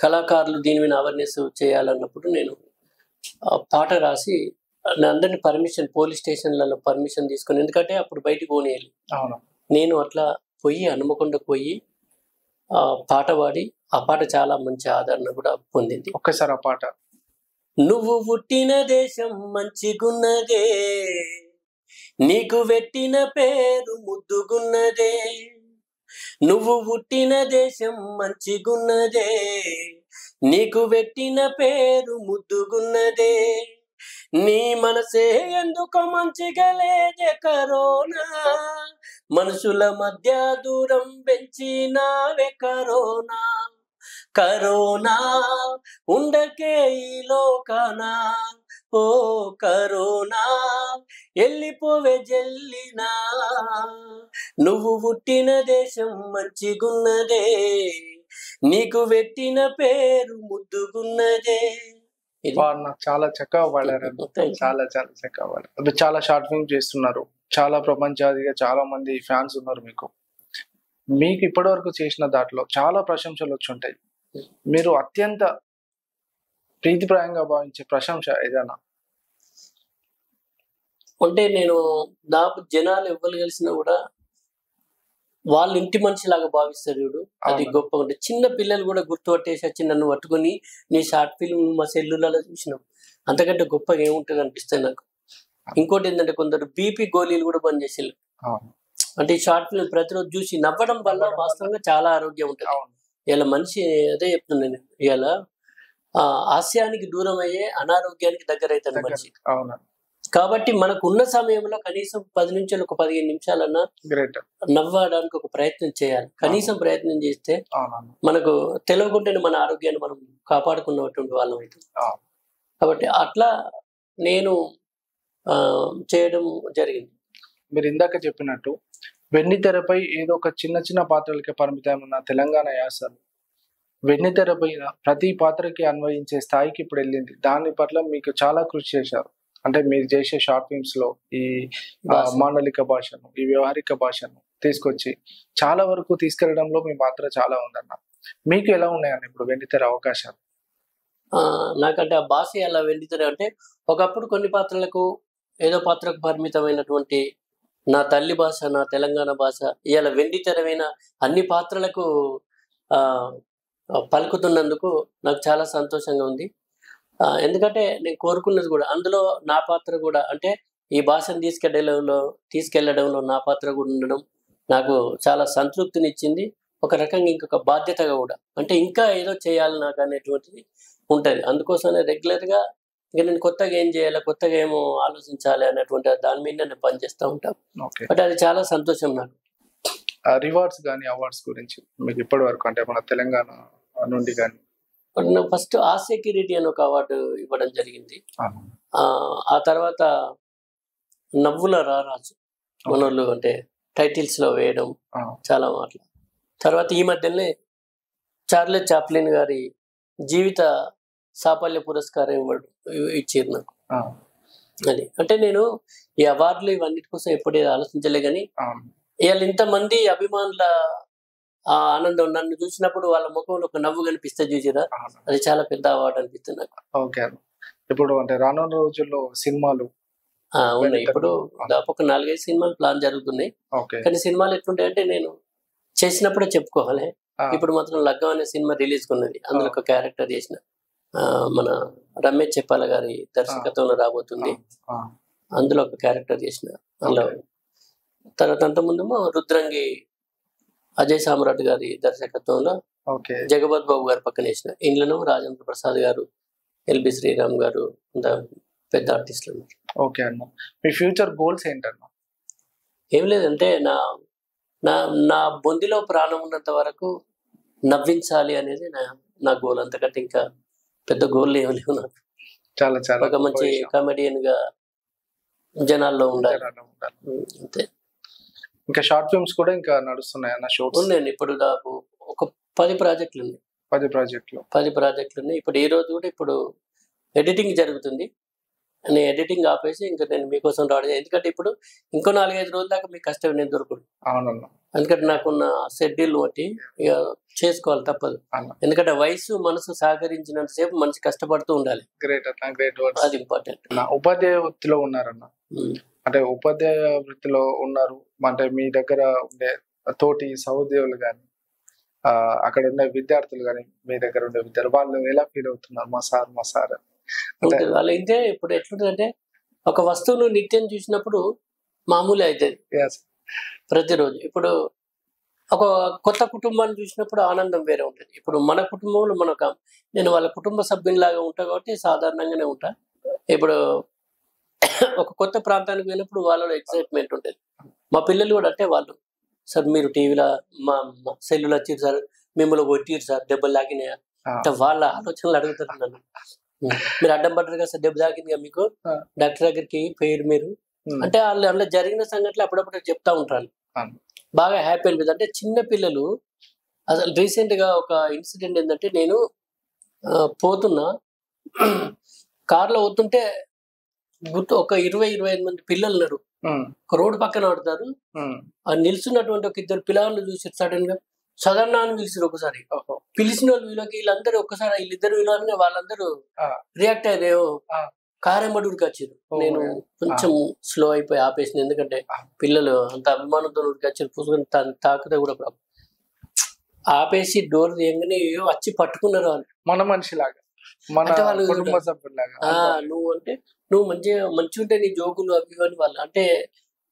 కళాకారులు దీని మీద అవేర్నెస్ చేయాలన్నప్పుడు నేను పాట రాసి అందరినీ పర్మిషన్, పోలీస్ స్టేషన్లలో పర్మిషన్ తీసుకొని, ఎందుకంటే అప్పుడు బయటికి పోనీయాలి. నేను అట్లా పోయి హనుమకొండకు పోయి పాట పాడి ఆ పాట చాలా మంచి ఆదరణ కూడా పొందింది. ఒక్కసారి ఆ పాట. నువ్వు పుట్టిన దేశం మంచిగున్నదే, నీకు పెట్టిన పేరు ముద్దుగున్నదే. నువ్వు పుట్టిన దేశం మంచిగున్నదే, నీకు పెట్టిన పేరు ముద్దుగున్నదే. నీ మనసే ఎందుకు మంచిగా లేదే కరోనా, మనుషుల మధ్య దూరం పెంచినావే కరోనా. కరోనా ఉండకే ఈ లోకానా, ఓ కరోనా వెళ్ళిపోవే జల్లినా. నువ్వు పుట్టిన దేశం మంచిగున్నదే, నీకు పెట్టిన పేరు ముద్దుగున్నదే. చాలా చక్కగా పాడారు, చాలా చాలా చక్కగా పాడారు. చాలా షార్ట్ ఫిల్మ్ చేస్తున్నారు, చాలా ప్రపంచాదిగా చాలా మంది ఫ్యాన్స్ ఉన్నారు మీకు. మీకు ఇప్పటి వరకు చేసిన దాంట్లో చాలా ప్రశంసలు వచ్చి ఉంటాయి. మీరు అత్యంత ప్రీతిప్రాయంగా భావించే ప్రశంస ఏదైనా అంటే, నేను నాకు జనాలు ఎవ్వరు కలిసినా కూడా వాళ్ళ ఇంటి మనిషిలాగా భావిస్తారు చూడు, అది గొప్ప. అంటే చిన్న పిల్లలు కూడా గుర్తుపట్టేసి వచ్చి నన్ను పట్టుకొని నీ షార్ట్ ఫిల్మ్ మా సెల్లులలో చూసినాం, అంతకంటే గొప్పగా ఏముంటుంది అనిపిస్తుంది నాకు. ఇంకోటి ఏంటంటే కొందరు బీపీ గోళీలు కూడా బంద్ చేసేళ్ళు. అంటే ఈ షార్ట్ ఫిల్మ్ ప్రతిరోజు చూసి నవ్వడం వల్ల వాస్తవంగా చాలా ఆరోగ్యం ఉంటుంది. ఇలా మనిషి అదే చెప్తున్నాను, ఇలా హాస్యానికి దూరం అయ్యే అనారోగ్యానికి దగ్గర అవుతాడు మనిషి. కాబట్టి మనకు ఉన్న సమయంలో కనీసం 10 నుంచి ఒక 15 నిమిషాలన్నా నవ్వడానికి ఒక ప్రయత్నం చేయాలి. కనీసం ప్రయత్నం చేస్తే మనకు తెలియకుండానే మన ఆరోగ్యాన్ని మనం కాపాడుకున్నటువంటి వాళ్ళం అవుతుంది. కాబట్టి అట్లా నేను చేయడం జరిగింది. మీరు ఇందాక చెప్పినట్టు వెండితెరపై ఏదో ఒక చిన్న చిన్న పాత్రలకి పరిమితమైన తెలంగాణ యాసలు వెండితెరపై ప్రతి పాత్రకి అన్వయించే స్థాయికి ఇప్పుడు వెళ్ళింది. దాని పట్ల మీకు చాలా కృషి చేశారు. అంటే మీరు చేసే షార్ట్ ఫిల్మ్స్ లో ఈ మాండలిక భాషను, ఈ వ్యవహారిక భాషను తీసుకొచ్చి చాలా వరకు తీసుకెళ్లడంలో మీ పాత్ర చాలా ఉందన్న. మీకు ఎలా ఉన్నాయన్న ఇప్పుడు వెండితెర అవకాశాలు? నాకంటే ఆ భాష ఎలా వెండితెర అంటే, ఒకప్పుడు కొన్ని పాత్రలకు ఏదో పాత్రకు పరిమితమైనటువంటి నా తల్లి భాష, నా తెలంగాణ భాష ఇలా వెండితెరమైన అన్ని పాత్రలకు పలుకుతున్నందుకు నాకు చాలా సంతోషంగా ఉంది. ఎందుకంటే నేను కోరుకున్నది కూడా అందులో నా పాత్ర కూడా, అంటే ఈ భాషను తీసుకెళ్లడంలో నా పాత్ర కూడా ఉండడం నాకు చాలా సంతృప్తినిచ్చింది. ఒక రకంగా ఇంకొక బాధ్యతగా కూడా, అంటే ఇంకా ఏదో చేయాలి నాకు అనేటువంటిది ఉంటుంది. అందుకోసమే రెగ్యులర్గా ఇంకా నేను కొత్తగా ఏం చేయాలి, కొత్తగా ఏమో ఆలోచించాలి అనేటువంటి దాని మీద నేను పనిచేస్తూ ఉంటాను. బట్ అది చాలా సంతోషం నాకు. రివార్డ్స్ కానీ అవార్డ్స్ గురించి మీకు ఇప్పటి వరకు అంటే మన తెలంగాణ నుండి కానీ? ఫస్ట్ ఆసియా కిరీటి అని ఒక అవార్డు ఇవ్వడం జరిగింది. ఆ తర్వాత నవ్వుల రారాజు మనోళ్ళు అంటే టైటిల్స్ లో వేయడం చాలా మాటలు. తర్వాత ఈ మధ్యనే చార్లెస్ చాప్లిన్ గారి జీవిత సాఫల్య పురస్కారం ఇచ్చారు నాకు. అది అంటే నేను ఈ అవార్డులు ఇవన్నిటి కోసం ఎప్పుడూ ఆలోచించలే, కానీ ఇవాళ ఇంతమంది అభిమానుల ఆ ఆనందం నన్ను చూసినప్పుడు వాళ్ళ ముఖంలో ఒక నవ్వు కనిపిస్తే చూసిరా, అది చాలా పెద్ద అవార్డు అనిపిస్తుంది నాకు. ఓకే. ఇప్పుడు అంటే రానున్న రోజుల్లో సినిమాలు ఉన్నాయి. ఇప్పుడు దాదాపు ఒక 4-5 సినిమాలు ప్లాన్ జరుగుతున్నాయి. కానీ సినిమాలు ఎట్లుంటాయంటే నేను చేసినప్పుడే చెప్పుకోవాలి. ఇప్పుడు మాత్రం లగ్గం అనే సినిమా రిలీజ్ ఉన్నది. అందులో ఒక క్యారెక్టర్ చేసిన మన రమేష్ చెప్పాల గారి దర్శకత్వంలో రాబోతుంది. అందులో ఒక క్యారెక్టర్ చేసిన. అందులో తర్వాత అంతకుముందేమో రుద్రంగి అజయ్ సామ్రాట్ గారి దర్శకత్వంలో జగపత్ బాబు గారు పక్కన వేసిన. ఇందులో రాజేంద్ర ప్రసాద్ గారు, ఎల్బి శ్రీరామ్ గారు పెద్ద ఆర్టిస్టులు ఉన్నారు. ఓకే అన్న, మీ ఫ్యూచర్ గోల్స్ ఏంటన్నా? ఏం లేదంటే నా బొందిలో ప్రాణం ఉన్నంత వరకు నవ్వించాలి అనేది నా గోల్. అంతకంటే ఇంకా పెద్ద గోల్ ఏమి లేవు నాకు. చాలా చాలా ఒక మంచి కామెడియన్ గా జనాల్లో ఉండాలి అంతే. ఇంకా షార్ట్ ఫిల్మ్స్ కూడా ఇంకా నడుస్తున్నాయి అన్న? షోస్ ఉన్నాయండి. ఇప్పుడు దాదాపు ఒక 10 ప్రాజెక్టులు ఉన్నాయి. 10 ప్రాజెక్టులు ఉన్నాయి. ఇప్పుడు ఈ రోజు కూడా ఇప్పుడు ఎడిటింగ్ జరుగుతుంది. నేను ఎడిటింగ్ ఆపేసి ఇంకా నేను మీకోసం రావడం. ఎందుకంటే ఇప్పుడు ఇంకో 4-5 రోజుల దాకా మీకు కష్టం నేను దొరకదు. అవునన్నా. ఎందుకంటే నాకున్న షెడ్యూల్ బట్టి ఇక చేసుకోవాలి, తప్పదు. ఎందుకంటే వయసు మనసు సహకరించినంతసేపు మనిషి కష్టపడుతూ ఉండాలి. గ్రేట్ అన్న, గ్రేట్ వర్డ్స్. అది ఇంపార్టెంట్. ఉపాధ్యాయ వృత్తిలో ఉన్నారన్న, అంటే ఉపాధ్యాయ వృత్తిలో ఉన్నారు అంటే మీ దగ్గర ఉండే తోటి సహోద్యోగులు కానీ అక్కడ ఉండే విద్యార్థులు కానీ మీ దగ్గర ఉండే విద్యార్థులు వాళ్ళు ఎలా ఫీల్ అవుతున్నారు? మా సార్ వాళ్ళు అయితే ఇప్పుడు ఎట్లుంటుందంటే ఒక వస్తువును నిత్యం చూసినప్పుడు మామూలు అవుతుంది ప్రతిరోజు. ఇప్పుడు ఒక కొత్త కుటుంబాన్ని చూసినప్పుడు ఆనందం వేరే ఉంటుంది. ఇప్పుడు మన కుటుంబంలో నేను వాళ్ళ కుటుంబ సభ్యునిలాగా ఉంటా కాబట్టి సాధారణంగానే ఉంటా. ఇప్పుడు ఒక కొత్త ప్రాంతానికి వెళ్ళినప్పుడు వాళ్ళలో ఎక్సైట్మెంట్ ఉంటుంది. మా పిల్లలు కూడా అంటే వాళ్ళు, సార్ మీరు టీవీలో మా సెల్లులు వచ్చిరు సార్, మిమ్మల్ని కొట్టిరు సార్, దెబ్బలు తాకినాయా అంటే వాళ్ళ ఆలోచనలు అడుగుతారు నన్ను. మీరు అడ్డం పడ్డారు కదా సార్, దెబ్బ తాకిందిగా మీకు, డాక్టర్ దగ్గరికి పోయారు మీరు అంటే వాళ్ళు అందులో జరిగిన సంఘటనలు అప్పుడప్పుడు చెప్తా ఉంటారు. బాగా హ్యాపీ అనిపిస్తుంది. అంటే చిన్న పిల్లలు అసలు రీసెంట్ గా ఒక ఇన్సిడెంట్ ఏంటంటే నేను పోతున్నా కార్లో పోతుంటే ఒక 20-25 మంది పిల్లలు ఉన్నారు. ఒక రోడ్డు పక్కన ఆడుతారు. నిల్చున్నటువంటి ఒక 2 పిల్లలు చూసి సడన్ గా సదన్నా అని పిలిచారు. ఒకసారి పిలిచిన వాళ్ళు వీళ్ళందరూ ఒక్కసారి వీళ్ళిద్దరు వీళ్ళని వాళ్ళందరూ రియాక్ట్ అయ్యారు. కారెంబడి వచ్చారు. నేను కొంచెం స్లో అయిపోయి ఆపేసింది. ఎందుకంటే పిల్లలు అంత అభిమానంతో వచ్చారు. పూసుకొని తాకితే కూడా ఆపేసి డోర్ తీయగానే వచ్చి పట్టుకున్నారు వాళ్ళు. మన మనిషిలాగా, కుటుంబ సభ్యులాగా. నువ్వు మంచిగా ఉంటే నీ జోకులు అవి అని వాళ్ళు అంటే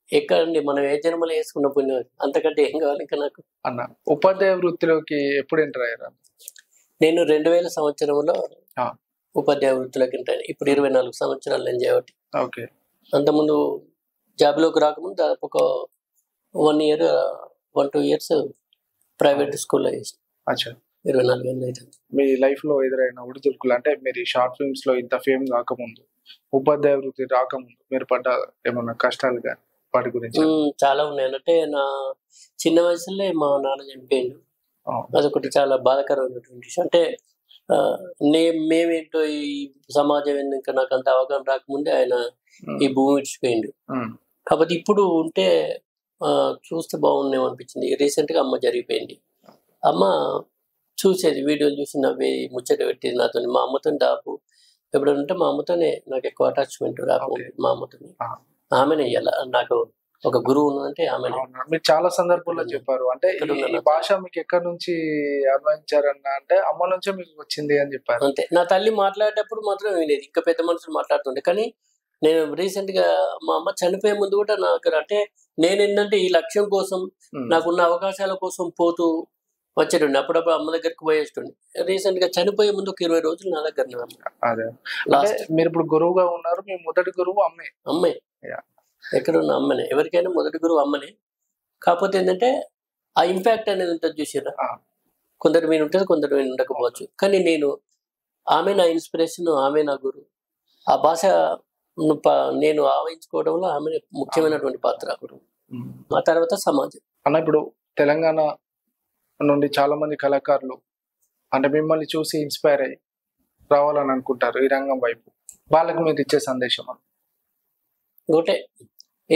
ఎక్కడండి మనం ఏ జన్మలో వేసుకున్న పుణ్యం, అంతకంటే ఏం కావాలి ఇంకా నాకు. అన్న, ఉపాధ్యాయ వృత్తిలోకి ఎప్పుడు ఎంటర్ అయ్యారు? నేను 2000 సంవత్సరంలో ఉపాధ్యాయ వృత్తిలోకి ఎంటర్ అయ్యాను. ఇప్పుడు 24 సంవత్సరాలు నేను చేయబట్టి. అంతకుముందు జాబ్లోకి రాకముందు దాదాపు ఒక 1-2 ఇయర్స్ ప్రైవేట్ స్కూల్లో చేసిన. 24 ఏళ్ళు అయితే. మీ లైఫ్ లో ఎదురైన ఒడిదుడుకులు అంటే మీరు షార్ట్ ఫిల్మ్స్ లో ఇంత ఫేమ్ కాకముందు, ఉపాధ్యాయ వృత్తి రాకముందు మీరు పడ్డ ఏమన్నా కష్టాలు కానీ వాటి గురించి? చాలా ఉన్నాయి. అంటే నా చిన్న వయసులో మా నాన్న చనిపోయిండు. అదొకటి చాలా బాధాకరమైనటువంటి విషయం. అంటే మేమేంటో ఈ సమాజం ఇంకా నాకు అంత అవగాహన రాకముందే ఆయన ఈ భూమి విడిచిపోయిండు. కాబట్టి ఇప్పుడు ఉంటే చూస్తే బాగుండేమో అనిపించింది. రీసెంట్ గా అమ్మ జరిగిపోయింది. అమ్మ చూసేది, వీడియోలు చూసి నవ్వే ముచ్చట పెట్టేది నాతో. మా అమ్మతో దాపు ఎప్పుడంటే మా అమ్మతోనే నాకు ఎక్కువ అటాచ్మెంట్ రాకుండా. మా అమ్మతోనే ఆమెనే ఇయ్యాల నాకు ఒక గురువు ఉన్నదంటే ఆమెనే. మీరు చాలా సందర్భాల్లో చెప్పారు అంటే ఈ భాష మీకు ఎక్కడి నుంచి అనుభవించారన్న అంటే అమ్మ నుంచే మీకు వచ్చింది అని చెప్పారు. అంతే. నా తల్లి మాట్లాడేటప్పుడు మాత్రం వినేది, ఇంకా పెద్ద మనుషులు మాట్లాడుతుండే. కానీ నేను రీసెంట్ గా మా అమ్మ చనిపోయే ముందు కూడా నాకు అంటే నేను ఏంటంటే ఈ లక్ష్యం కోసం నాకున్న అవకాశాల కోసం పోతూ వచ్చేటండి. అప్పుడప్పుడు అమ్మ దగ్గరికి పోయేస్తుండే. రీసెంట్ గా చనిపోయే ముందు ఒక 20 రోజులు నా దగ్గర. మీరు ఇప్పుడు గురువుగా ఉన్నారు. మీ మొదటి గురువు అమ్మే. ఎక్కడున్న అమ్మనే. ఎవరికైనా మొదటి గురువు అమ్మనే. కాకపోతే ఏంటంటే ఆ ఇంపాక్ట్ అనేది ఉంటుంది చూసారా. కొందరు మీద ఉంటుంది, కొందరు మీద ఉండకపోవచ్చు. కానీ ఆమె నా ఇన్స్పిరేషన్, ఆమె నా గురువు. ఆ భాష నేను ఆవహించుకోవడంలో ఆమె ముఖ్యమైనటువంటి పాత్ర. ఆ తర్వాత సమాజం. అన్న, ఇప్పుడు తెలంగాణ నుండి చాలా మంది కళాకారులు అంటే మిమ్మల్ని చూసి ఇన్స్పైర్ అయ్యి రావాలని అనుకుంటారు ఈ రంగం వైపు. వాళ్ళకి మీరు ఇచ్చే సందేశం? ఒకటే,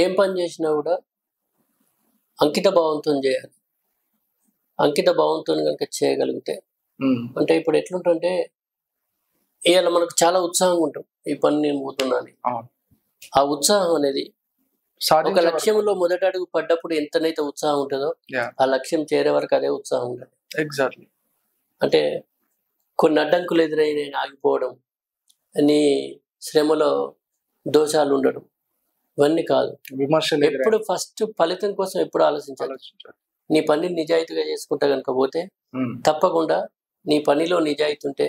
ఏం పని చేసినా కూడా అంకిత భావంతో చేయాలి. అంకిత భావంతో కనుక చేయగలిగితే అంటే ఇప్పుడు ఎట్లుంటుంటే ఇవాళ మనకు చాలా ఉత్సాహంగా ఉంటాం. ఈ పని నేను పోతున్నాను. ఆ ఉత్సాహం అనేది ఒక సాధించే వరకు. లక్ష్యంలో మొదటి అడుగు పడ్డప్పుడు ఎంతనైతే ఉత్సాహం ఉంటుందో Yeah, ఆ లక్ష్యం చేరే వరకు అదే ఉత్సాహం ఉంటుంది. exactly. అంటే కొన్ని అడ్డంకులు ఎదురై నేను ఆగిపోవడం, నీ శ్రమలో దోషాలు ఉండడం, ఇవన్నీ కాదు. విమర్శలు ఎప్పుడు ఫస్ట్ ఫలితం కోసం ఎప్పుడు ఆలోచించాలి. ఆలోచించాలి. నీ పనిని నిజాయితీగా చేసుకుంటా కనుక పోతే ఉమ్, తప్పకుండా నీ పనిలో నిజాయితీ ఉంటే,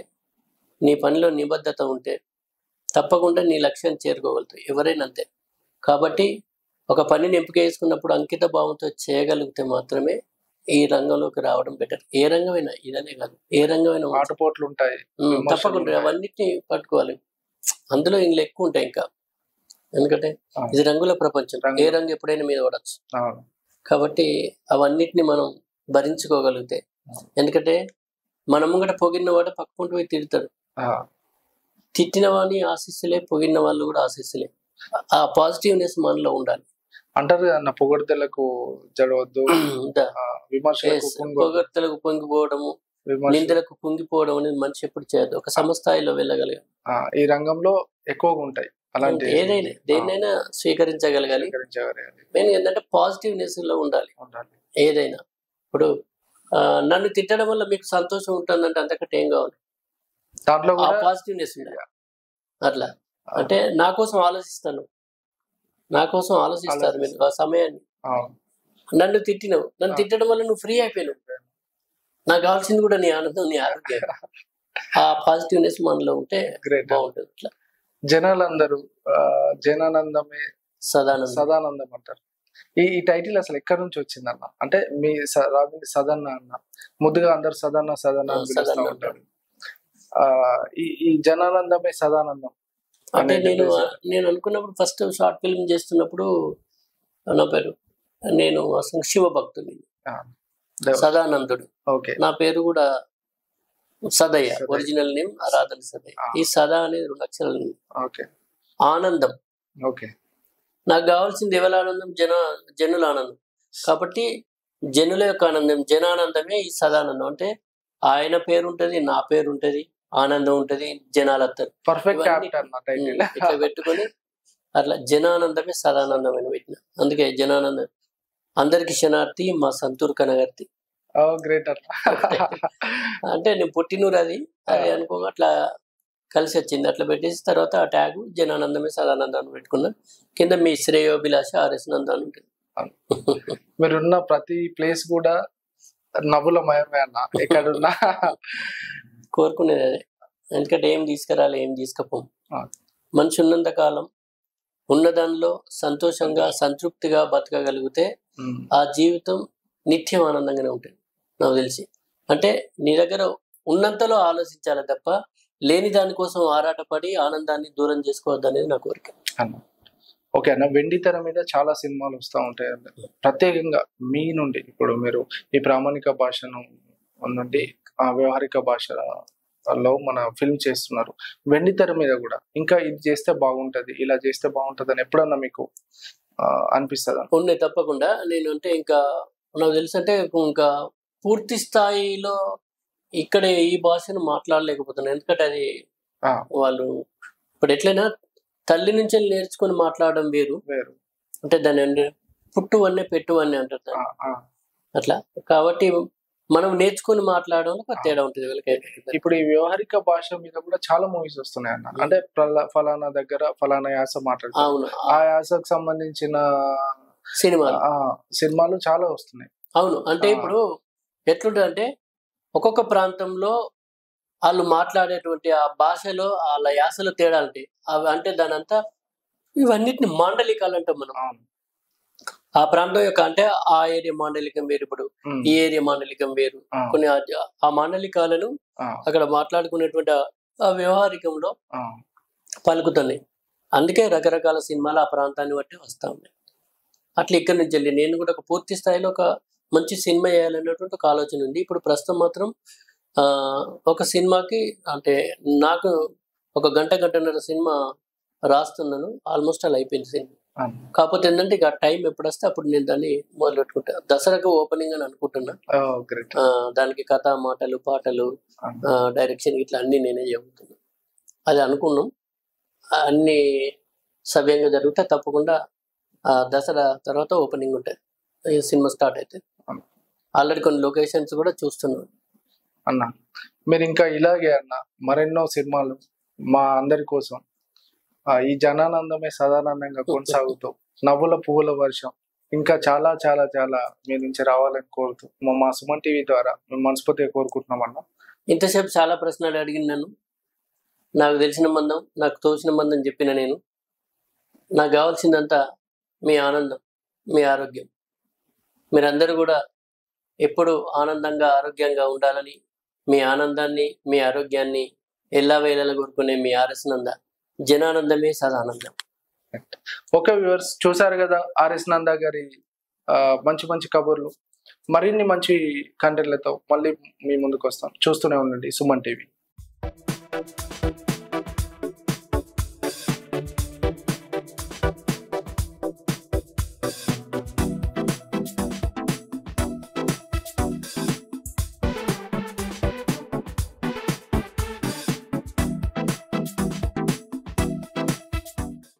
నీ పనిలో నిబద్ధత ఉంటే తప్పకుండా నీ లక్ష్యాన్ని చేరుకోగలుగుతావు. ఎవరైనా అంతే. కాబట్టి ఒక పనిని ఎంపిక చేసుకున్నప్పుడు అంకిత భావంతో చేయగలిగితే మాత్రమే ఈ రంగంలోకి రావడం బెటర్. ఏ రంగమైనా, ఇదనే కాదు, ఏ రంగమైనా ఉంటుంది. ఆటుపోట్లు ఉంటాయి. విమర్శలు తప్పకుండా ఉంటాయి. అవన్నిటిని పట్టుకోవాలి. అందులో ఇందులో ఎక్కువ ఉంటాయి ఇంకా. ఎందుకంటే అవును. ఇది రంగుల ప్రపంచం. రంగుల- ఏ రంగు ఎప్పుడైనా మీద పడచ్చు. అవును. కాబట్టి అవన్నిటిని మనం భరించుకోగలిగితే, ఎందుకంటే మన ముంగట పొగిడిన వాడు పక్కకుంటూ పోయి తిడతాడు. ఆ, తిట్టిన వాడిని ఆశిస్తులే, పొగిడిన వాళ్ళు కూడా ఆశిస్తులే. ఆ పాజిటివ్నెస్ మనలో ఉండాలి. అంటారు కదా అన్న, పొగడ్తలకు జడవద్దు, ఇంకా విమర్శలకు పొగడ్తలకు పొంగిపోవడము, నిందలకు కుంగిపోవడం అనేది మనిషి ఎప్పుడు చేయదు. ఒక సమస్థాయిలో వెళ్ళగలగాలి. ఈ రంగంలో ఎక్కువగా ఉంటాయి అలాంటి ఏదైనా దేన్నైనా స్వీకరించగలగాలి. మెయిన్ ఏంటంటే పాజిటివ్నెస్ లో ఉండాలి ఏదైనా. ఇప్పుడు నన్ను తిట్టడం వల్ల మీకు సంతోషం ఉంటుందంటే అంతకంటే ఏం కావాలి. దాంట్లో ఆ కూడా పాజిటివ్నెస్ ఉండాలి. అట్లా అంటే నా కోసం ఆలోచిస్తాను, నా కోసం ఆలోచిస్తారు మీరు ఆ సమయాన్ని. నన్ను తిట్టినావు, నన్ను తిట్టడం వల్ల నువ్వు ఫ్రీ అయిపోయినావు. నాకు కావాల్సింది కూడా నీ ఆనందం, నీ ఆరోగ్యం. ఆ పాజిటివ్నెస్ మనలో ఉంటే బాగుంటుంది. అట్లా జనాలందరూ జనానందమే సదానందం సదానందం అంటారు. ఈ టైటిల్ అసలు ఎక్కడి నుంచి వచ్చిందన్న? అంటే మీ రాజుని సదన్న అన్న, ముద్దుగా అందరు సదన్న సదన్న అని పిలుస్తూ ఉంటారు. ఈ జనానందమే సదానందం అంటే నేను అనుకున్నప్పుడు ఫస్ట్ షార్ట్ ఫిల్మ్ చేస్తున్నప్పుడు నా పేరు, నేను అసలు శివ భక్తుని, సదానందుడు. నా పేరు కూడా సదయ్య, ఒరిజినల్ నేమ్ ఆరాధన సదయ్య. ఈ సదా అనేది 2 అక్షరాలు. ఆనందం, నాకు కావాల్సింది ఎవరి ఆనందం? జనుల ఆనందం. కాబట్టి జనుల యొక్క ఆనందం, జనానందమే ఈ సదానందం. అంటే ఆయన పేరు ఉంటది, నా పేరు ఉంటది, ఆనందం ఉంటది, జనాలు వస్తారు. ఇట్లా పెట్టుకొని అట్లా జనానందమే సదానందం అని పెట్టిన. అందుకే జనానందం. అందరికి శనార్థి మా సంతూర్ కనగర్తి. అంటే నేను పుట్టినూరు అది అనుకో అట్లా కలిసి వచ్చింది. అట్లా పెట్టేసి తర్వాత ఆ ట్యాగ్ జనానందమే సదానందం అని పెట్టుకున్నా. కింద మీ శ్రేయోభిలాష ఆర్ఎస్ నందాన్ని ఉంటుంది. మీరున్న ప్రతి ప్లేస్ కూడా నవ్వులమయమే అన్న. ఎక్కడున్నా కోరుకునేది అదే. ఎందుకంటే ఏం తీసుకురాలి, ఏం తీసుకపోం. మనిషి ఉన్నంత కాలం ఉన్నదానిలో సంతోషంగా సంతృప్తిగా బతకగలిగితే ఆ జీవితం నిత్యం ఆనందంగానే ఉంటుంది నాకు తెలిసి. అంటే నీ దగ్గర ఉన్నంతలో ఆలోచించాలి తప్ప లేని దానికోసం ఆరాటపడి ఆనందాన్ని దూరం చేసుకోవద్దు అనేది నా కోరిక. ఓకే అన్న, వెండి తెర మీద చాలా సినిమాలు వస్తూ ఉంటాయి. ప్రత్యేకంగా మీ నుండి ఇప్పుడు మీరు ఈ ప్రామాణిక భాషను నుండి ఆ వ్యవహారిక భాషలో మన ఫిల్మ్ చేస్తున్నారు. వెండి తెర మీద కూడా ఇంకా ఇది చేస్తే బాగుంటది, ఇలా చేస్తే బాగుంటది అని ఎప్పుడన్నా మీకు అనిపిస్తుందా? ఉన్నాయి తప్పకుండా. నేను అంటే ఇంకా నాకు తెలుసు అంటే ఇంకా పూర్తి స్థాయిలో ఇక్కడ ఈ భాషను మాట్లాడలేకపోతున్నాను. ఎందుకంటే అది వాళ్ళు ఇప్పుడు ఎట్లయినా తల్లి నుంచి నేర్చుకొని మాట్లాడడం వేరు. అంటే దాన్ని పుట్టు అన్నే పెట్టు అన్నీ అంటారు అట్లా. కాబట్టి మనం నేర్చుకొని మాట్లాడడం తేడా ఉంటుంది వీళ్ళకైతే. ఇప్పుడు ఈ వ్యవహారిక భాష మీద కూడా చాలా మూవీస్ వస్తున్నాయి అన్న. అంటే ఫలానా దగ్గర ఫలానా యాస మాట్లాడుతారు, ఆ యాసకు సంబంధించిన సినిమాలు చాలా వస్తున్నాయి. అవును. అంటే ఇప్పుడు ఎట్లుంటుంది అంటే ఒక్కొక్క ప్రాంతంలో వాళ్ళు మాట్లాడేటువంటి ఆ భాషలో వాళ్ళ యాసలో తేడా ఉంటాయి. అవి అంటే దాని అంతా ఇవన్నిటిని మాండలికాలు అంటాం మనం. ఆ ప్రాంతం యొక్క అంటే ఆ ఏరియా మాండలికం వేరు, ఇప్పుడు ఈ ఏరియా మాండలికం వేరు. కొన్ని ఆ మాండలికాలను అక్కడ మాట్లాడుకునేటువంటి ఆ వ్యవహారికంలో పలుకుతున్నాయి. అందుకే రకరకాల సినిమాలు ఆ ప్రాంతాన్ని బట్టి వస్తూ ఉన్నాయి. అట్లా ఇక్కడి నుంచి వెళ్ళి నేను కూడా ఒక పూర్తి స్థాయిలో ఒక మంచి సినిమా వేయాలనేటువంటి ఒక ఆలోచన ఉంది. ఇప్పుడు ప్రస్తుతం మాత్రం ఒక సినిమాకి అంటే నాకు ఒక గంటన్నర సినిమా రాస్తున్నాను. ఆల్మోస్ట్ అలా అయిపోయింది సినిమా. కాకపోతే ఏంటంటే ఇక టైం ఎప్పుడు వస్తే అప్పుడు నేను దాన్ని మొదలు పెట్టుకుంటా. దసరాకు ఓపెనింగ్ అని అనుకుంటున్నా. దానికి కథ, మాటలు, పాటలు, డైరెక్షన్ ఇట్లా అన్ని నేనే చెబుతున్నా. అది అనుకున్నాం. అన్ని సవ్యంగా జరిగితే తప్పకుండా దసరా తర్వాత ఓపెనింగ్ ఉంటుంది, ఈ సినిమా స్టార్ట్ అయితే. ఆల్రెడీ కొన్ని లొకేషన్స్ కూడా చూస్తున్నాను అన్న. మీరు ఇంకా ఇలాగే అన్న మరెన్నో సినిమాలు మా అందరి కోసం ఈ జనానందమే సదానందంగా కొనసాగుతూ నవ్వుల పువ్వుల వర్షం ఇంకా చాలా చాలా చాలా మీ నుంచి రావాలని కోరుతూ మా సుమన్ టీవీ ద్వారా మేము మనస్ఫూర్తిగా కోరుకుంటున్నామన్నా. ఇంతసేపు చాలా ప్రశ్నలు అడిగిన నన్ను, నాకు తెలిసిన మందం, నాకు తోచిన మందం చెప్పిన నేను. నాకు కావాల్సిందంతా మీ ఆనందం, మీ ఆరోగ్యం. మీరందరూ కూడా ఎప్పుడు ఆనందంగా ఆరోగ్యంగా ఉండాలని, మీ ఆనందాన్ని మీ ఆరోగ్యాన్ని ఎల్లావేళలా కోరుకునే మీ ఆర్ఎస్ నంద. జనానందమే సదానందం. ఓకే వ్యూవర్స్, చూసారు కదా ఆర్ఎస్ నంద గారి మంచి మంచి కబుర్లు. మరిన్ని మంచి కంటెంట్లతో మళ్ళీ మీ ముందుకు వస్తాం. చూస్తూనే ఉండండి సుమన్ టీవీ.